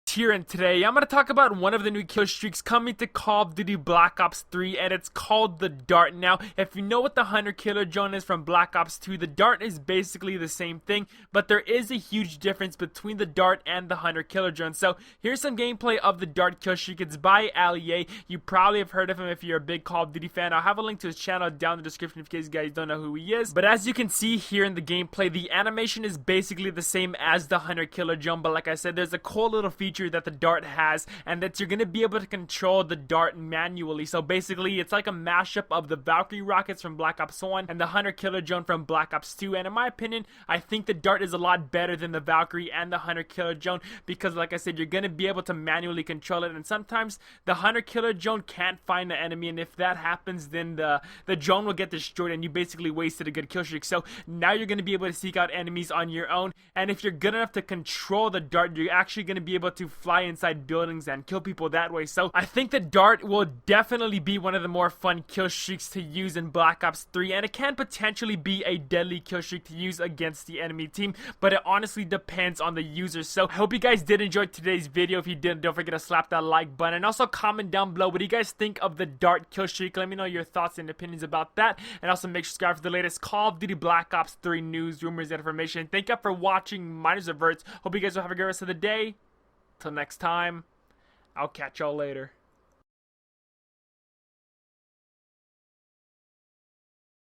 Here, and today I'm going to talk about one of the new kill streaks coming to Call of Duty Black Ops 3, and it's called the Dart. Now, if you know what the Hunter Killer Drone is from Black Ops 2, the Dart is basically the same thing, but there is a huge difference between the Dart and the Hunter Killer Drone. So here's some gameplay of the Dart kill streak. It's by Ali-A. You probably have heard of him if you're a big Call of Duty fan. I'll have a link to his channel down in the description in case you guys don't know who he is. But as you can see here in the gameplay, the animation is basically the same as the Hunter Killer Drone, but like I said, there's a cool little feature that the Dart has, and that you're going to be able to control the Dart manually. So basically it's like a mashup of the Valkyrie rockets from Black Ops 1 and the Hunter Killer Drone from Black Ops 2, and in my opinion I think the Dart is a lot better than the Valkyrie and the Hunter Killer Drone, because like I said, you're going to be able to manually control it, and sometimes the Hunter Killer Drone can't find the enemy, and if that happens then the drone will get destroyed and you basically wasted a good kill streak. So now you're going to be able to seek out enemies on your own, and if you're good enough to control the Dart, you're actually going to be able to fly inside buildings and kill people that way. So I think the Dart will definitely be one of the more fun kill streaks to use in Black Ops 3, and it can potentially be a deadly kill streak to use against the enemy team, but it honestly depends on the user. So I hope you guys did enjoy today's video. If you did, don't forget to slap that like button, and also comment down below what do you guys think of the Dart kill streak. Let me know your thoughts and opinions about that, and also make sure to subscribe for the latest Call of Duty Black Ops 3 news, rumors, and information. Thank you for watching. My name is Verts. Hope you guys will have a good rest of the day. Till next time, I'll catch y'all later.